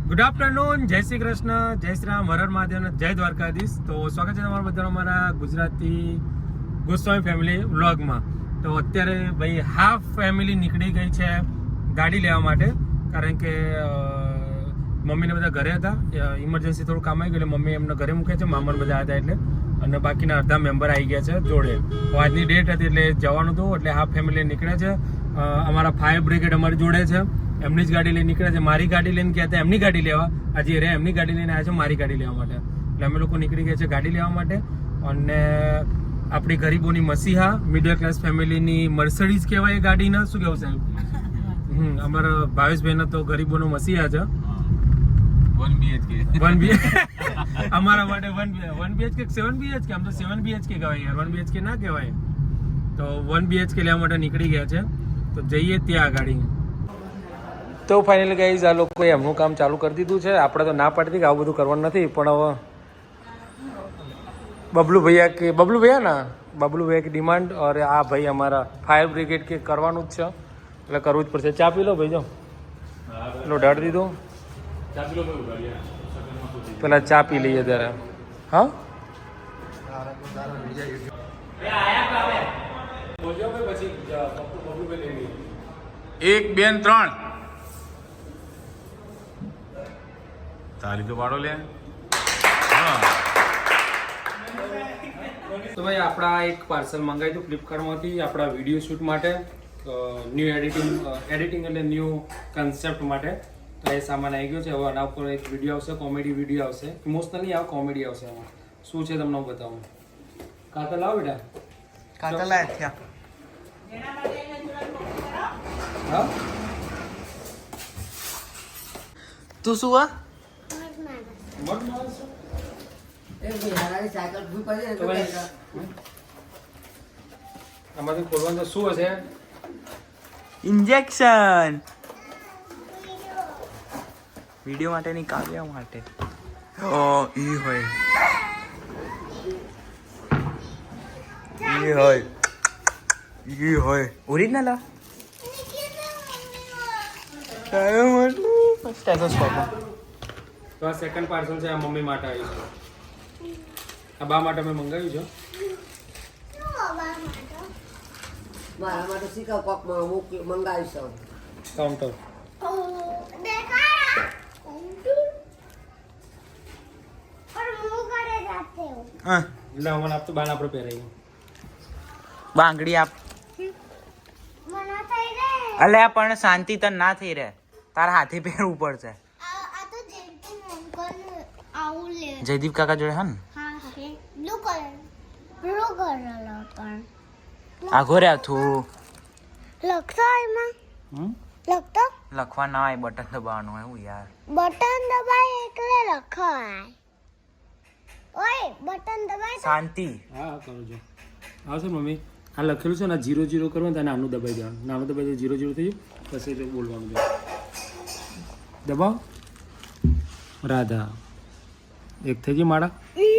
Good afternoon, જય શ્રી કૃષ્ણ, જય શ્રી રામ, હર હર મહાદેવ, જય દ્વારકાધીશ. તો સ્વાગત છે તમારા બધાનું અમારા ગુજરાતી ગોસ્વામી ફેમિલી વ્લોગમાં. તો અત્યારે ભાઈ હાફ ફેમિલી નીકળી ગઈ છે ગાડી લેવા માટે, કારણ કે મમ્મીને બધા ઘરે હતા, ઇમરજન્સી થોડું કામ આવી ગયું એટલે મમ્મી એમને ઘરે મૂકે છે, મામાને બધા હતા એટલે, અને બાકીના અડધા મેમ્બર આવી ગયા છે જોડે. તો આજની ડેટ હતી એટલે જવાનું હતું, એટલે હાફ ફેમિલી નીકળ્યા છે. અમારા ફાયર બ્રિગેડ અમારી જોડે છે, એમની જ ગાડી લઈને નીકળે છે. મારી ગાડી લઈને ગયા હતા એમની ગાડી લેવા, આજે રે એમની ગાડી લઈને આવ્યા છે મારી ગાડી લેવા માટે. એટલે અમે લોકો નીકળી ગયા છે ગાડી લેવા માટે. અને આપણી ગરીબોની મસીહા મિડલ ક્લાસ ફેમિલીની મર્સિડીઝ કહેવાય એ ગાડીના, શું કહેવું સાહેબ? અમારા ભાવેશભાઈના તો ગરીબોનો મસીહા છે. 1 BHK અમારા માટે 1 BHK 7 BHK, આમ તો 7 BHK કહેવાય યાર, 1 BHK ના કહેવાય. તો 1 BHK લેવા માટે નીકળી ગયા છે, તો જઈએ ત્યાં ગાડી. તો ફાઇનલી ગાઈઝ આ લોકોએ એમનું કામ ચાલુ કરી દીધું છે. આપણે તો ના પાડતી કે આવું બધું કરવાનું નથી, પણ હવે બબલુ ભૈયા की डिमांड और આ ભાઈ અમારા ફાયર બ્રિગેડ કે કરવાનું જ છે, એટલે કરવું જ પડશે. ચા પી લો ભાઈ, જો પેલો ઢાળ દીધો, પેલા ચા પી લઈએ ત્યારે. હા 1 2 3 તારી તો પાડો લે. તો ભાઈ આપણા એક પાર્સલ મંગાવ્યું હતું ફ્લિપકાર્ટમાંથી આપણા વિડીયો શૂટ માટે, ન્યૂ એડિટિંગ એટલે ન્યૂ કન્સેપ્ટ માટે. તો એ સામાન આવી ગયો છે. હવે આના ઉપર એક વિડીયો આવશે, કોમેડી વિડીયો આવશે, ઇમોશનલ નહીં આવે, કોમેડી આવશે. એમાં શું છે તમને હું બતાવું. કાતર લાવો બેટા, કાતર લાય થયા. હા તું શું આ આમાંથી ખોલવાનું તો શું હશે? ઇન્જેક્શન વિડિયો માટેની કાવ્ય માટે. ઓ ઈ હોય ઓરિજિનલ આ સ્ટેથોસ્કોપ. તો આ સેકન્ડ પાર્સલ છે, આ મમ્મી માટે આવ્યું છે. આ બા માટે મેં મંગાવ્યું છે. મારા માટે શીખા કોકમાં મંગાવીશું કાઉન્ટર. હા એટલે મને આપતો બાન આપણે પહેરાયું. બાંગડી આપ. અલ્યા પણ શાંતિ તને ના થઈ રહે, તારા હાથે પહેરવું પડશે. જયદીપ કાકા જોડે હા ને આઘો રહ્યા તું લખવા ના હોય, બટન દબાવવાનું હોય. હું યાર બટન દબાય એટલે લખાય. ઓય બટન દબાય શાંતિ. હા કરો છો. આવશે મમ્મી, આ લખેલું છે ને 0 કરવાનું, ત્યાં નાનું દબાઈ દેવાનું. નાનું દબાઈ 0 થઈ ગયું, પછી જો બોલવાનું છે. દબાવ. રાધા એક થઈ ગઈ માળા.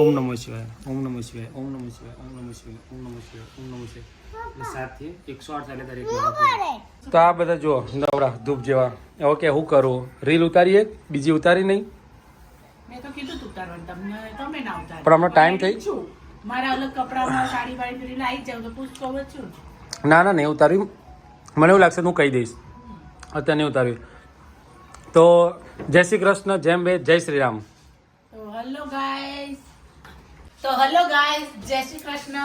ઓમ નમઃ શિવાય, ઓમ નમઃ શિવાય, ઓમ નમઃ શિવાય, ઓમ નમઃ શિવાય, ઓમ નમઃ શિવાય, ઓમ નમઃ શિવાય. એટલે 7 થી 108 ચાલે તારીખ. તો આ બધા જો નવરા ધૂપ જેવા. ઓકે હું કરું, રીલ ઉતારીએ, બીજી ઉતારી નહીં. મેં તો કીધું તું ઉતારવાનું, તમને તમે ના ઉતારો. પણ હમણાં ટાઈમ થઈ. મારા અલગ કપડામાં સાડી વાળી પહેરીને આવી જાવ તો પૂછતો છું. ના નહીં ઉતાર્યું, મને એવું લાગશે હું કહી દઈશ. અત્યારે નહીં ઉતાર્યું. તો જય શ્રી કૃષ્ણ, જેમ બે જય શ્રી રામ. તો હેલો ગાઈસ, જય શ્રી કૃષ્ણ,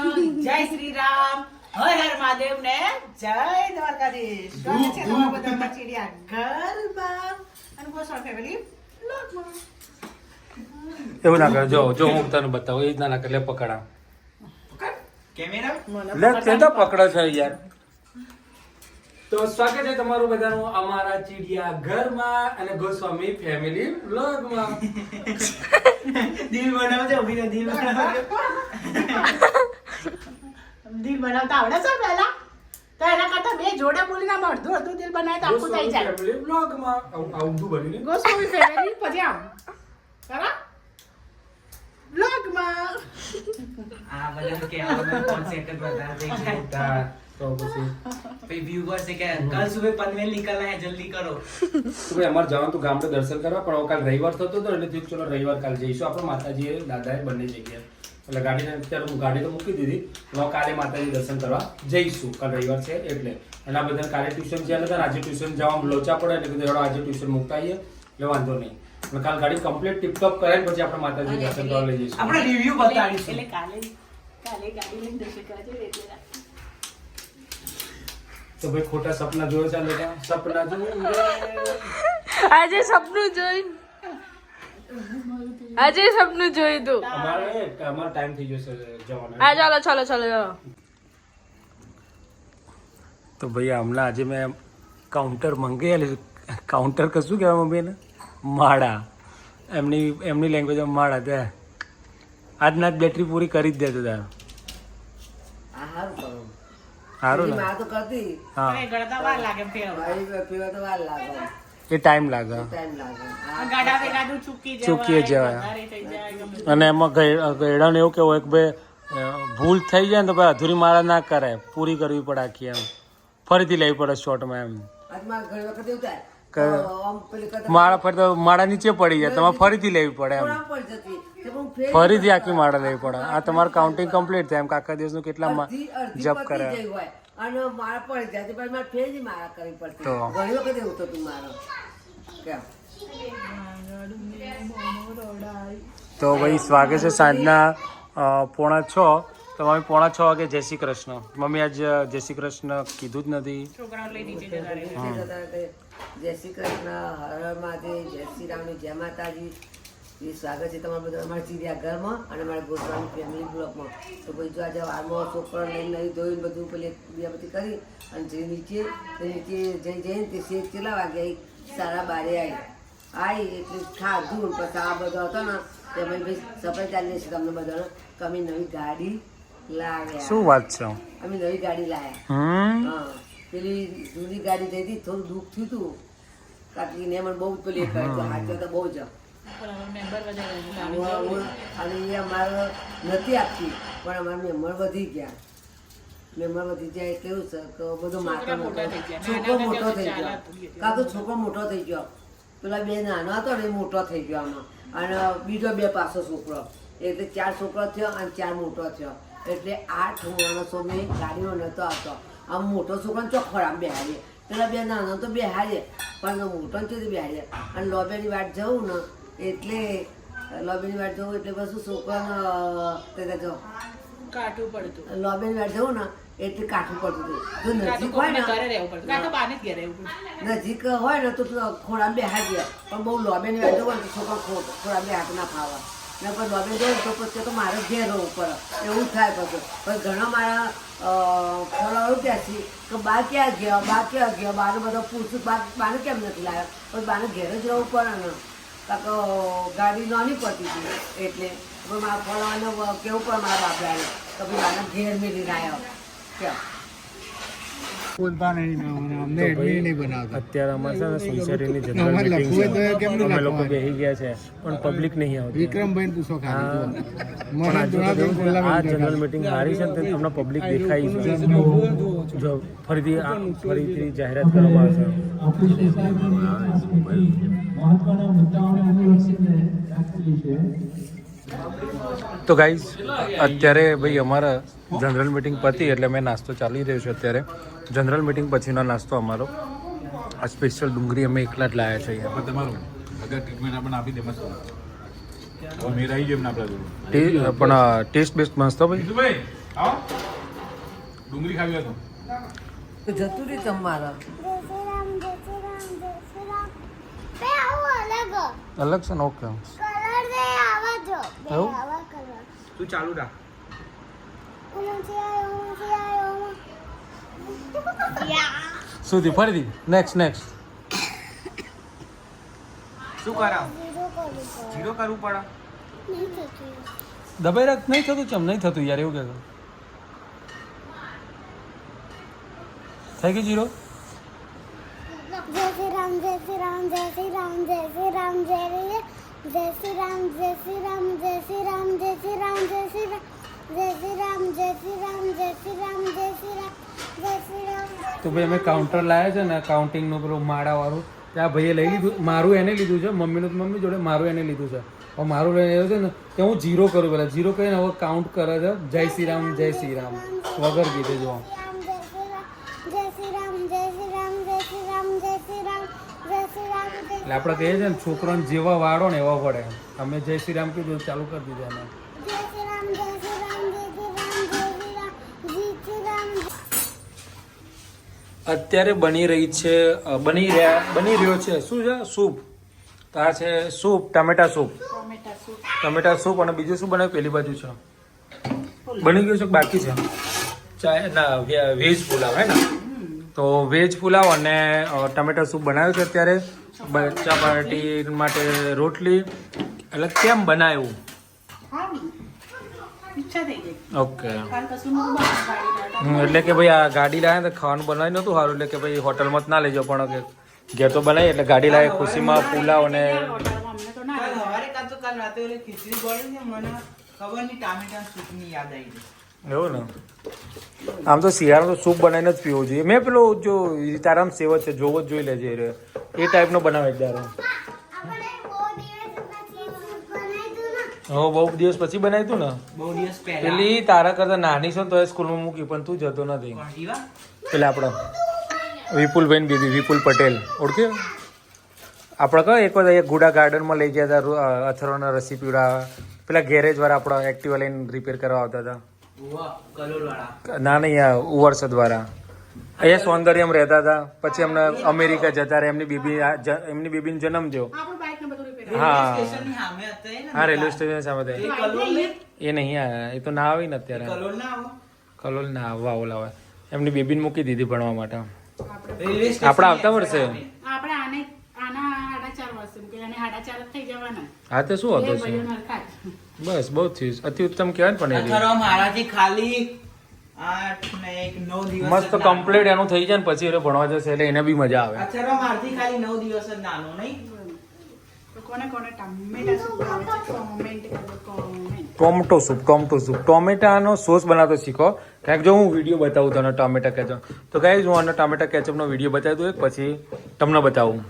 જય શ્રી રામ, હર હર મહાદેવ ને જય દ્વારકાધીશ. સ્વાગત છે તમારા બધાના ચીડિયા ઘરમાં અને ગોસ્વામી ફેમિલી વ્લોગમાં. એવું ના કરે, જો હું તને બતાવું એ જ ના કરે. લે પકડા, કેમેરા લે તે તો પકડે છે યાર. તો સ્વાગત છે તમારું બધાનું અમારા ચીડિયા ઘરમાં અને ગોસ્વામી ફેમિલી વ્લોગમાં. દિલ બનાવજો, અભિનય દિલ બનાવજો. દિલ બનાવતા આવડે છે પહેલા તો એના કરતા બે જોડે બોલીને આમ અડધું દિલ બનાવે તો આખું થઈ જાય. ફેમિલી વ્લોગમાં આવું બનીને ગોસ્વામી ફેમિલી પછી આમ કરા વ્લોગમાં. આ બધા કેમેરામેન કોન્સેપ્ટ જ બતા દે. તો પછી भाई व्यूवर से क्या कल सुबह पनवेल निकलना है जल्दी करो તો ભાઈ અમારે જવાનું તો ગામડે દર્શન કરવા, પણ હવે કાલ રવિવાર થતો હતો એટલે થયું ચલો રવિવાર કાલ જઈશું આપણે માતાજીએ દાદાએ બંને જગ્યાએ. એટલે ગાડીને અત્યારે હું ગાડી તો મૂકી દીધી, હવે કાલે માતાજી દર્શન કરવા જઈશું. કાલ રવિવાર છે એટલે. અને આ બધા કાલે ટ્યુશન જ્યાં હતા આજે ટ્યુશન જવામાં લોચા પડે એટલે કીધું આજે ટ્યુશન મૂકતા આવીએ એટલે વાંધો નહીં. અને કાલ ગાડી કમ્પ્લીટ ટીપટોપ કરાવીને પછી આપણે માતાજી દર્શન કરવા લઈ જઈશું. આપણે રિવ્યુ બતાડીશું એટલે કાલે ગાડી લઈને દર્શન કરવા જઈએ એટલે તો ભાઈ ખોટા સપના જોયો છે લોકો, સપના જોયું આજે સપનું જોયું આજે સપનું જોયું તું અમારો ટાઈમ થઈ ગયો છે જવાનો. હા ચાલો ચાલો ચાલો ચાલો તો ભાઈ હમણાં આજે મેં કાઉન્ટર મંગાવેલું. કાઉન્ટર કશું કહેવાય મમ્મીને? માળા. એમની લેંગ્વેજમાં માળા. ત્યાં આજના જ બેટરી પૂરી કરી જ દેતો તાર. આ સારું કરો. સારું ને? મારે તો કરતી હા ગળતા વાર લાગે ફેરવા મારી પીવા તો વાર લાગે, એ ટાઈમ લાગે. ટાઈમ લાગે. ગાડા એકાદું ચૂકી ચૂકીએ જવાય. વધારે થઈ જાય ગમે. અને એમાં ગયડાને એવું કેવું હોય કે ભાઈ ભૂલ થઈ જાય ને તો ભાઈ અધૂરી માળા ના કરાય, પૂરી કરવી પડે આખી. એમ ફરીથી લેવી પડે શોર્ટમાં. એમ આજ મારે ઘણી વખત એવું થાય કે આમ પેલી કરતા માળા ફરી તો માળા નીચે પડી જાય, તમારે ફરીથી લેવી પડે. એમ થોડા પડી જતી તે પણ ફેર ફરીથી આખી માળા લેવી પડે. આ તમારું કાઉન્ટિંગ કમ્પ્લીટ થાય એમ કે આખા દિવસનું કેટલા અડધી જપ પતી કરે. ગઈ હોય અને મારા પડી જાય તો પછી મારે ફેર જ મારા કરવી પડતી. તો. ઘણી વખત એવું થતું મારે. કેમ તો ભાઈ વાગે છે સાંજના 5:45. તો મમ્મી 5:45 વાગે જય શ્રી કૃષ્ણ. મમ્મી આજ જય શ્રી કૃષ્ણ કીધું જ નથી. છોકરાઓ લઈ નીચે જતા રહે. જય શ્રી કૃષ્ણ, હર હર મહાદેવ, જય શ્રી રામ, જય માતાજી. એ સ્વાગત છે તમારું બધું અમારા ચિડિયાઘરમાં અને અમારા ગોસ્વામી ફેમિલી બ્લોકમાં. તો ભાઈ જો આજે વારમાં છોકરા લઈને નહીં ધોઈને બધું પેલી બધી કરી અને જે નીચે જઈને તે શેઠ કેટલા વાગે આવી? 12:30 આવી એટલે ખાધું પછી આ બધો હતો ને તે ભાઈ સફાઈ ચાલી છે તમને બધાને કે અમે નવી ગાડી લાવ્યા. શું વાત છે? અમે નવી ગાડી લાવ્યા. હમ હા, પેલી જૂની ગાડી જઈ હતી થોડું દુઃખ થયું હતું કાકી ને મને બહુ પેલી હાથો તો બહુ જ મેમ્બર વધારે અને એ અમારે નથી આપતી પણ અમારા મેમ્બર વધી ગયા. મેમ્બર વધી જાય એટલે એવું છે કે બધું માથે છોકરો મોટો થઈ ગયો. કાકો છોકરો મોટો થઈ ગયો. પેલા બે નાનો હતો ને એ મોટો થઈ ગયો આમાં, અને બીજો બે પાછો છોકરો, એટલે 4 છોકરો થયો અને 4 મોટો થયો. એટલે 8 માણસો મેં ગાડીનો નહોતો આવતો. આમ મોટો છોકરાને ચોખ્ખો આમ બેહાડીએ, પેલા બે નાનો તો બેહાડીએ પણ મોટો ચોથી બેહાડીએ. અને લોબેની વાટ જવું ને એટલે લોબેની વાટ જવું એટલે પછી છોકરાને જો કાઠું પડતું લોબેની વાટ જવું ને એટલે કાઠું પડતું હતું. જો નજીક હોય ને ઘરે રહેવું પડતું કાં તો બહાર જ ઘરે રહેવું પડતું. નજીક હોય ને તો ખોરાક બેહાડીએ, પણ બહુ લોબેની વાટ જવું ને તો છોકરા ખોરાક બે હાથ ના ફાવે ને. પણ લોબે જવું તો પછી તો મારે ઘેર રહેવું પડે એવું થાય. પછી પણ ઘણા મારા ખોરાક એવું કહે છે કે બા ક્યાં ગયા બાને બધા પૂછું બાને કેમ નથી લાવ્યા, પણ બાને ઘેર જ રહેવું પડે ને. કાંક ગાડી નાની પડતી હતી એટલે મારા ખોરાને કેવું પડે મારા બાપડાને કે ભાઈ બાને ઘેર મેળીને આવ્યો. ક્યાં અત્યારે અમારે છે ને સોસાયટીની જનરલ મીટિંગ છે. અમે લોકો બેસી ગયા છે પણ પબ્લિક નહીં આવતી. વિક્રમભાઈ પૂછો ખાલી. આ જનરલ મીટિંગ હારી છે ને તમને પબ્લિક દેખાઈ છે. જો ફરીથી જાહેરાત કરવામાં આવશે. તો ગાઈઝ અત્યારે ભાઈ અમારા જનરલ મીટિંગ પતી એટલે મેં નાસ્તો ચાલી રહ્યો છું. અત્યારે જનરલ મીટિંગ પછીનો નાસ્તો અમારો આ સ્પેશિયલ ડુંગળી અમે એકલા જ લાવ્યા છે અહીંયા. તમારું અગર ટ્રીટમેન્ટ આપણને આપી દે મસ્ત મેર આવી જાય એમને આપણા જોડે. પણ ટેસ્ટ બેસ્ટ મસ્ત હો ભાઈ. ભાઈ આવો ડુંગળી ખાવી હતો તો જતું રહી તમારા જય શ્રી રામ, જય શ્રી રામ, જય શ્રી રામ. બે આવું અલગ અલગ છે ને? ઓકે. કલર દે આવા જો બે એવું? આવા કલર. તું ચાલુ રાખ ઉમથી આયો યા સુધી ફરીથી નેક્સ્ટ શું કરા જીરો કરું જીરો કરવું પડે નહીં થતું. દબાઈ રાખ. નહીં થતું ચમ નહીં થતું યાર એવું કે થઈ ગયું જીરો. જય શ્રી રામ, જય શ્રી રામ, જય શ્રી રામ, જય શ્રી રામ, જય શ્રી રામ, જય શ્રી રામ, જય શ્રી રામ, જય શ્રી રામ, જય શ્રી રામ, જય શ્રી રામ, જય શ્રી રામ, જય શ્રી રામ, જય શ્રી રામ, જય શ્રી રામ તો ભાઈ અમે કાઉન્ટર લાવ્યા છે ને કાઉન્ટિંગનું પેલું માળાવાળું ત્યાં ભાઈએ લઈ લીધું મારું એને લીધું છે મમ્મીનું તો મમ્મી જોડે મારું એને લીધું છે હવે મારું લઈને આવ્યો છે ને કે હું 0 કરું પહેલાં 0 કરીને હવે કાઉન્ટ કરે છે જય શ્રી રામ વગર કીધે જો જય શ્રી રામ જય શ્રી રામ જય શ્રી રામ જય શ્રી રામ જય શ્રી રામ જય એટલે આપણે કહીએ છીએ ને છોકરાને જેવા વાળો ને એવા પડે અમે જય શ્રી રામ કીધું ચાલુ કરી દીધું અમે શ્રી રામ જય શ્રી રામ જય શ્રી રામ જય શ્રી રામ જય શ્રી રામ અત્યારે બની રહ્યો છે શું છે સૂપ તો આ છે સૂપ ટમેટા સૂપ અને બીજું શું બનાવ્યું પેલી બાજુ છે બની ગયું છે કે બાકી છે ચાય ના વેજ પુલાવ હે ને તો વેજ પુલાવ અને ટમેટા સૂપ બનાવ્યું છે અત્યારે બચ્ચા પાર્ટી માટે રોટલી એટલે કેમ બનાવ્યું ઈચ્છા થઈ ગઈ ઓકે કાલ કશું નતું બનાવ્યું એટલે કે ભાઈ આ ગાડી લાવે તો ખાવાનું બનાવી નહોતું સારું એટલે કે ભાઈ હોટલમાં જ ના લેજો પણ કે ઘેર તો બનાવી એટલે ગાડી લાવે ખુશીમાં પુલાવ અને હોટલમાં અમને તો ના કાલ સવારે કાલ તો કાલ રાતે ઓલી ખીચડી ગળી ને મને ખબર નહીં ટામેટા સૂપની યાદ આવી ગઈ. એવું ને આમ તો શિયાળાનો સૂપ બનાવીને જ પીવો જોઈએ મેં પેલો જો તારામ સેવત છે જોવો જ જોઈ લેજે એ ટાઈપનો બનાવે દારો આપણે બહુ દિવસ પછી હવે બહુ દિવસ પછી બનાવ્યું ને બનાવ્યું ને બહુ દિવસ પહેલા પેલી તારા કરતા નાની છે ને તો એ સ્કૂલમાં મૂકી પણ તું જતો નથી કોણ ઈવા? પેલા આપણો વિપુલભાઈ દીદી વિપુલ પટેલ ઓળખ્યો આપણે કહો એક વાર અહીંયા ગુડા ગાર્ડનમાં લઈ ગયા હતા અથરોના રસી પીવડાવવા પેલા ગેરેજ વાળા આપણા એક્ટિવા લઈને રિપેર કરવા આવતા હતા ઉવા, કલોલવાળા. ના નહીં આ ઉવરસદ વાળા અહીંયા સૌંદર્યમ રહેતા હતા પછી એમને અમેરિકા જતા રહ્યા એમની બેબીનો જન્મ થયો આપણું બાઇક ને બધું રિપેર હા સ્ટેશનની સામે હતા એ ને? હા રેલવે સ્ટેશન સામે એ થાય કલોલ ને? એ નહીં આયા એ તો ના આવી ને અત્યારે કલોલ ના આવો? કલોલ ના આવવા ઓલા હોય એમની બેબીને મૂકી દીધી ભણવા માટે રેલવે સ્ટેશન આપણા આવતા વર્ષે આપણે આના 4.5 વર્ષે કે આને 4.5 જ થઈ જવાના હા તે શું બે હતું છે ભાઈઓનો હરખા જ. બસ બહુ થયું અતિ ઉત્તમ કહેવાય ને પણ એ અથર્વ મારાથી ખાલી 8 ને 1 9 દિવસ મસ્ત જ નાનો. કમ્પ્લીટ એનું થઈ જાય ને પછી એને ભણવા જશે એટલે એને બી મજા આવે અથર્વ મારાથી ખાલી 9 દિવસ જ નાનો નહીં તો કોને કોને ટમેટા સૂપ આવે છે કોમેન્ટ કરો કોમેન્ટ ટોમેટો સૂપ ટોમેટાનો સોસ બનાવતો શીખો કારણ કે જો હું વિડીયો બતાવું તને ટોમેટા કેચઅપ તો ગાઈઝ હું આનો ટોમેટા કેચઅપનો વિડીયો બતાવી દઉં એક પછી તમને બતાવું